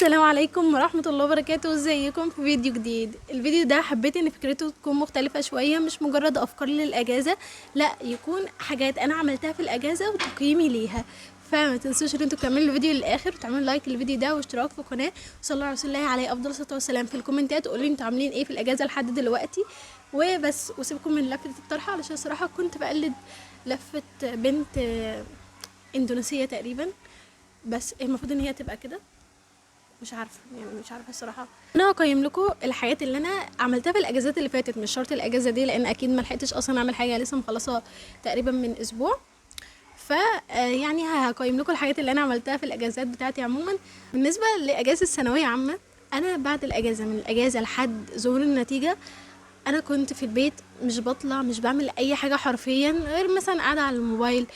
السلام عليكم ورحمة الله وبركاته. ازيكم في فيديو جديد. الفيديو ده حبيت ان فكرته تكون مختلفة شوية، مش مجرد افكار للاجازة، لا يكون حاجات انا عملتها في الاجازة وتقييمي ليها. فما تنسوش ان انتوا تكملوا الفيديو للاخر وتعملوا لايك للفيديو ده واشتراك في القناة، وصلوا على رسول الله عليه افضل الصلاة والسلام. في الكومنتات قولوا لي انتوا عاملين ايه في الاجازة لحد دلوقتي وبس، وسيبكم من لفة الطرحة علشان صراحة كنت بقلد لفة بنت اندونيسية تقريبا، بس المفروض ان هي تبقى كده. مش عارفه الصراحه. انا هقيم لكم الحاجات اللي انا عملتها في الاجازات اللي فاتت، مش شرط الاجازه دي لان اكيد ما لحقتش اصلا اعمل حاجه، لسه مخلصاها تقريبا من اسبوع. ف يعني هقيم لكم الحاجات اللي انا عملتها في الاجازات بتاعتي عموما. بالنسبه لاجازه الثانويه عامه، انا بعد الاجازه من الاجازه لحد ظهور النتيجه انا كنت في البيت، مش بطلع، مش بعمل اي حاجه حرفيا غير مثلا قاعده على الموبايل.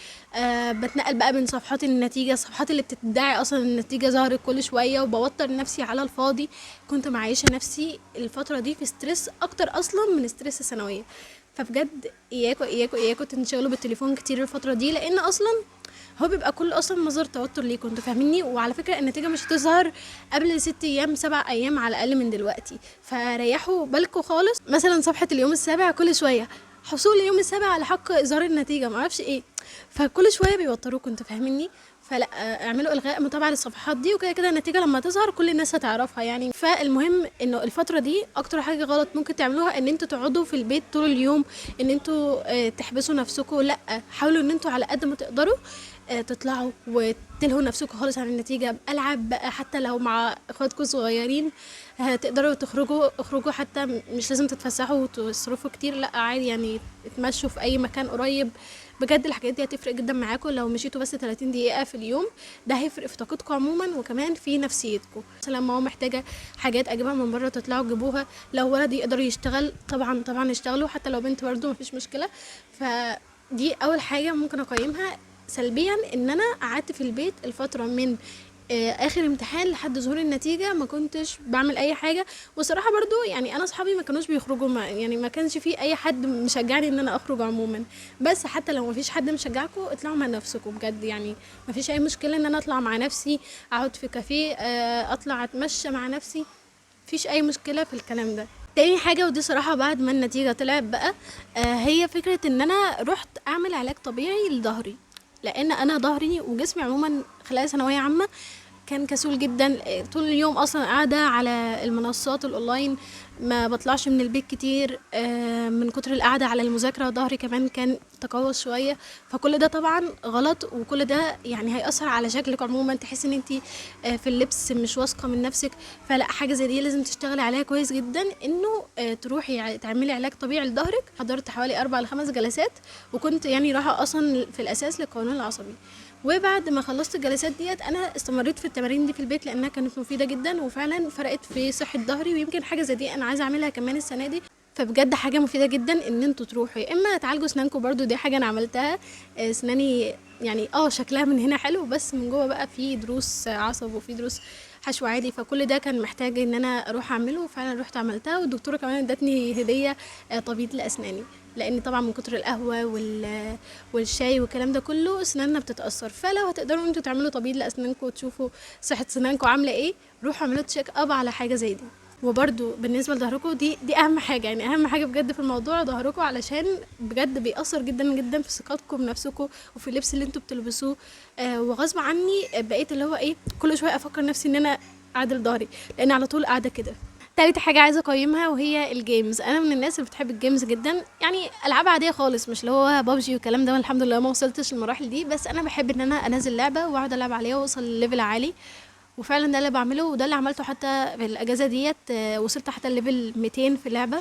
بتنقل بقى بين صفحات النتيجه، الصفحات اللي بتدعي اصلا النتيجه ظهرت كل شويه، وبوتر نفسي على الفاضي. كنت معيشه نفسي الفتره دي في ستريس اكتر اصلا من ستريس الثانويه. فبجد اياكوا تنشغلوا بالتليفون كتير الفتره دي، لان اصلا هو بيبقى كل اصلا مصدر توتر ليكوا، انتوا فاهميني. وعلى فكره النتيجه مش هتظهر قبل 6 ايام 7 ايام على الاقل من دلوقتي، فريحوا بالكوا خالص. مثلا صفحه اليوم السابع كل شويه حصول اليوم السابع على حق اظهار النتيجه، ما اعرفش ايه، فكل شويه بيوتروكوا، انتوا فاهميني. فلا اعملوا الغاء متابعه للصفحات دي، وكده كده النتيجه لما تظهر كل الناس هتعرفها يعني. فالمهم انه الفتره دي اكتر حاجه غلط ممكن تعملوها ان انتوا تقعدوا في البيت طول اليوم، ان انتوا تحبسوا نفسكم. لا، حاولوا ان انتوا على قد ما تقدروا تطلعوا وتلهوا نفسكم خالص عن النتيجة بألعاب بقى، حتى لو مع اخواتكم صغيرين تقدروا اخرجوا حتى مش لازم تتفسحوا وتصرفوا كتير، لا عادي يعني اتمشوا في اي مكان قريب. بجد الحاجات دي هتفرق جدا معاكم لو مشيتوا بس 30 دقيقة في اليوم، ده هيفرق في طاقتكم عموما وكمان في نفسيتكم. مثلا ما هو محتاجة حاجات اجيبها من بره تطلعوا تجيبوها، لو ولد يقدر يشتغل طبعا يشتغلوا، حتى لو بنت برضه مفيش مشكلة. فدي اول حاجة ممكن اقيمها سلبيا، ان انا قعدت في البيت الفتره من اخر امتحان لحد ظهور النتيجه، ما كنتش بعمل اي حاجه. وصراحه برضو يعني انا اصحابي ما كانوش بيخرجوا، ما كانش في اي حد مشجعني ان انا اخرج عموما. بس حتى لو ما فيش حد مشجعكم اطلعوا مع نفسكم بجد، يعني ما فيش اي مشكله ان انا اطلع مع نفسي، اقعد في كافيه، اطلع اتمشى مع نفسي، مفيش اي مشكله في الكلام ده. تاني حاجه ودي صراحه بعد ما النتيجه طلعت بقى، هي فكره ان انا رحت اعمل علاج طبيعي لظهري، لان انا ظهري وجسمي عموما خلال ثانويه عامه كان كسول جدا. طول اليوم اصلا قاعده على المنصات الاونلاين، ما بطلعش من البيت كتير، من كتر القعده على المذاكره ظهري كمان كان تقوس شويه. فكل ده طبعا غلط، وكل ده يعني هيأثر على شكلك عموما، تحس ان انت في اللبس مش واثقه من نفسك. فلا، حاجه زي دي لازم تشتغلي عليها كويس جدا، انه تروحي تعملي علاج طبيعي لظهرك. حضرت حوالي 4 ل 5 جلسات، وكنت يعني رايحه اصلا في الاساس للقولون العصبي. وبعد ما خلصت الجلسات ديت انا استمريت في التمارين دي في البيت لانها كانت مفيده جدا وفعلا فرقت في صحه ظهري، ويمكن حاجه زي دي انا عايزه اعملها كمان السنه دي. فبجد حاجه مفيده جدا ان انتوا تروحوا يا اما تعالجوا اسنانكم، برضو دي حاجه انا عملتها. اسناني يعني شكلها من هنا حلو، بس من جوه بقى في ضروس عصب وفي ضروس حشو عادي، فكل ده كان محتاج ان انا اروح اعمله، وفعلا رحت عملتها. والدكتوره كمان ادتني هديه تبييض لاسناني، لان طبعا من كتر القهوه والشاي والكلام ده كله اسناننا بتتاثر. فلو هتقدروا انتوا تعملوا تبييض لاسنانكم وتشوفوا صحه اسنانكم عامله ايه، روحوا اعملوا تشيك اب على حاجه زي دي. وبرده بالنسبه لظهركم، دي اهم حاجه، يعني اهم حاجه بجد في الموضوع ظهركم، علشان بجد بيأثر جدا جدا في ثقتكم بنفسكم وفي اللبس اللي انتوا بتلبسوه. وغصب عني بقيت اللي هو ايه، كل شويه افكر نفسي ان انا اعدل ظهري، لان على طول قاعده كده. تالت حاجة عايزة اقيمها وهي الجيمز. انا من الناس اللي بتحب الجيمز جدا، يعني العاب عادية خالص، مش اللي هو بابجي والكلام ده، الحمد لله ما وصلتش المراحل دي، بس انا بحب ان انا انزل لعبة واقعد العب عليها واوصل لليفل عالي. وفعلا ده اللي بعمله وده اللي عملته حتى في الاجازة ديت. وصلت حتى الليفل 200 في اللعبة،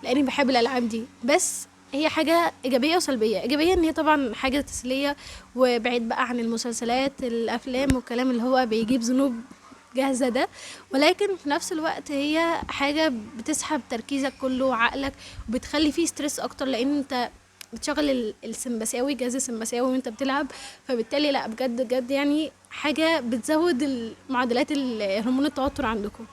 لاني بحب الالعاب دي. بس هي حاجة إيجابية وسلبية. إيجابية إن هي طبعا حاجة تسلية، وبعيد بقى عن المسلسلات الأفلام والكلام اللي هو بيجيب ذنوب جاهزة ده، ولكن في نفس الوقت هي حاجة بتسحب تركيزك كله وعقلك، وبتخلي فيه ستريس أكتر، لأن أنت بتشغل السمبثاوي، جهاز السمبثاوي وانت بتلعب. فبالتالي لا، بجد بجد يعني حاجة بتزود معدلات هرمون التوتر عندكم.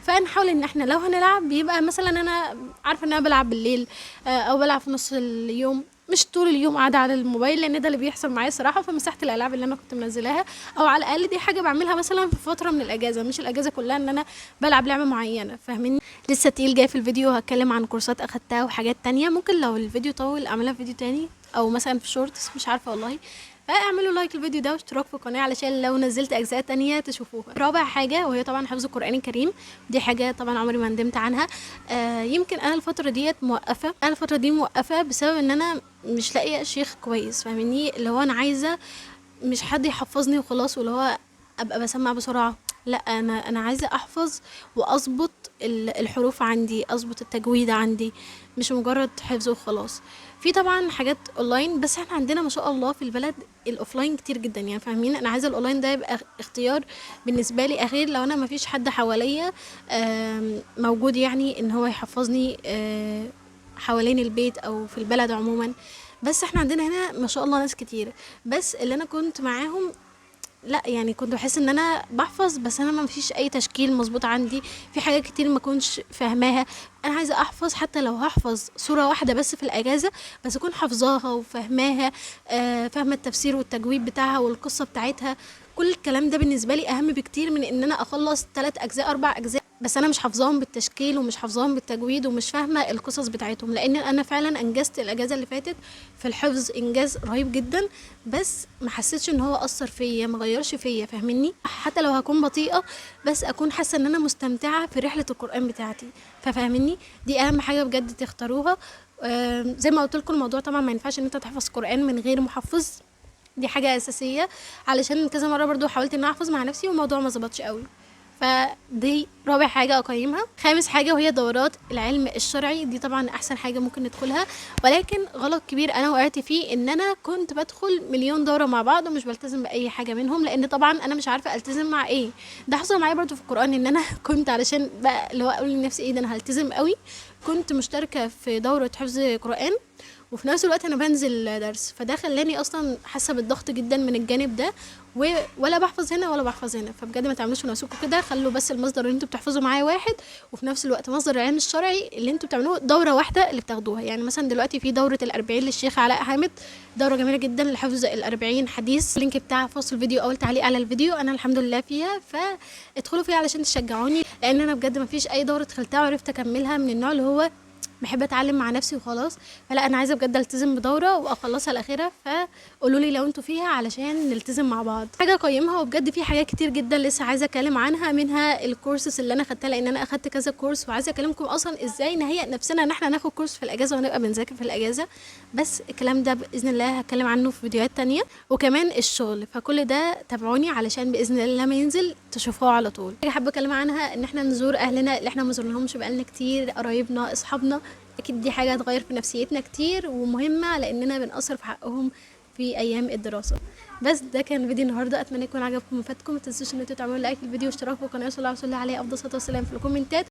فنحاول ان احنا لو هنلعب بيبقى مثلا انا عارفه ان انا بلعب بالليل، او بلعب في نص اليوم، مش طول اليوم قاعده على الموبايل، لان ده اللي بيحصل معايا الصراحه. فمسحت الالعاب اللي انا كنت منزلاها، او على الاقل دي حاجه بعملها مثلا في فتره من الاجازه، مش الاجازه كلها ان انا بلعب لعبه معينه، فاهميني؟ لسه تقيل جاي في الفيديو، هتكلم عن كورسات اخدتها وحاجات تانية. ممكن لو الفيديو طول اعملها في فيديو تاني، او مثلا في شورتس، مش عارفه والله. فاعملوا لايك الفيديو ده واشتراك في القناه علشان لو نزلت اجزاء تانية تشوفوها. رابع حاجه وهي طبعا حفظ القران الكريم، دي حاجه طبعا عمري ما ندمت عنها. يمكن انا الفتره دي موقفه بسبب ان انا مش لاقيه شيخ كويس، فاهميني؟ اللي هو انا عايزه مش حد يحفظني وخلاص، واللي هو ابقى بسمع بسرعه. لا، انا عايزه احفظ واظبط الحروف عندي، اظبط التجويد عندي، مش مجرد حفظ وخلاص. في طبعا حاجات اونلاين، بس احنا عندنا ما شاء الله في البلد الاوفلاين كتير جدا، يعني فاهمين؟ انا عايزه الاونلاين ده يبقى اختيار بالنسبه لي اخير، لو انا ما فيش حد حواليا موجود يعني ان هو يحفظني حوالين البيت او في البلد عموما. بس احنا عندنا هنا ما شاء الله ناس كتير، بس اللي انا كنت معاهم لا، يعني كنت بحس ان انا بحفظ، بس انا ما فيش اي تشكيل مظبوط عندي في حاجات كتير ما كنتش فاهماها. انا عايزه احفظ، حتى لو هحفظ سوره واحده بس في الاجازه، بس اكون حافظاها وفاهماها، فاهمه التفسير والتجويد بتاعها والقصه بتاعتها. كل الكلام ده بالنسبه لي اهم بكتير من ان انا اخلص 3 اجزاء 4 اجزاء بس انا مش حافظاهم بالتشكيل ومش حافظاهم بالتجويد ومش فاهمه القصص بتاعتهم. لان انا فعلا انجزت الاجازه اللي فاتت في الحفظ انجاز رهيب جدا، بس ما حسيتش ان هو اثر فيا، ما غيرش فيا، فاهميني؟ حتى لو هكون بطيئه، بس اكون حاسه ان انا مستمتعه في رحله القران بتاعتي، ففاهميني؟ دي اهم حاجه بجد تختاروها. زي ما قلت لكم، الموضوع طبعا ما ينفعش ان انت تحفظ قران من غير محفظ، دي حاجه اساسيه. علشان كذا مره برضو حاولت ان أنا احفظ مع نفسي والموضوع ما ظبطش قوي. فدي رابع حاجة أقيمها. خامس حاجة وهي دورات العلم الشرعي، دي طبعا أحسن حاجة ممكن ندخلها، ولكن غلط كبير أنا وقعت فيه إن أنا كنت بدخل مليون دورة مع بعض ومش بلتزم بأي حاجة منهم، لأن طبعا أنا مش عارفة ألتزم مع إيه. ده حصل معايا برضو في القرآن، إن أنا كنت علشان بقى اللي هو أقول لنفسي إيه ده أنا هلتزم قوي، كنت مشتركة في دورة حفظ قرآن وفي نفس الوقت انا بنزل درس، فده خلاني اصلا حاسه بالضغط جدا من الجانب ده، ولا بحفظ هنا ولا بحفظ هنا. فبجد ما تعملوش في نفسكم كده، خلوا بس المصدر اللي انتوا بتحفظوا معاه واحد، وفي نفس الوقت مصدر العلم الشرعي اللي انتوا بتعملوه دوره واحده اللي بتاخدوها. يعني مثلا دلوقتي في دوره ال40 للشيخ علاء حامد، دوره جميله جدا لحفظ ال40 حديث، اللينك بتاعها في وصف الفيديو او التعليق على الفيديو. انا الحمد لله فيها، فادخلوا فيها علشان تشجعوني، لان انا بجد ما فيش اي دوره دخلتها وعرفت اكملها من النوع اللي هو بحب اتعلم مع نفسي وخلاص. فلا، انا عايزه بجد التزم بدوره واخلصها الاخيره، فقولوا لي لو انتوا فيها علشان نلتزم مع بعض. حاجه اقيمها، وبجد في حاجات كتير جدا لسه عايزه اتكلم عنها، منها الكورسز اللي انا خدتها، لان انا اخدت كذا كورس، وعايزه اكلمكم اصلا ازاي نهيئ نفسنا ان احنا ناخد كورس في الاجازه ونبقى بنذاكر في الاجازه. بس الكلام ده باذن الله هتكلم عنه في فيديوهات تانية. وكمان الشغل، فكل ده تابعوني علشان باذن الله لما ينزل تشوفوه على طول. حاجه حابه اتكلم عنها ان احنا نزور اهلنا اللي احنا ما زرناهمش بقالنا كتير، قرايبنا، اصحابنا. اكيد دي حاجه هتغير في نفسيتنا كتير ومهمه، لاننا بنأثر في حقهم في ايام الدراسه. بس ده كان فيديو النهارده، اتمنى يكون عجبكم وفاتكم. ما تنسوش ان انتوا تعملوا لايك للفيديو واشتراك في القناه، وصلوا على عليه افضل صلاه والسلام في الكومنتات.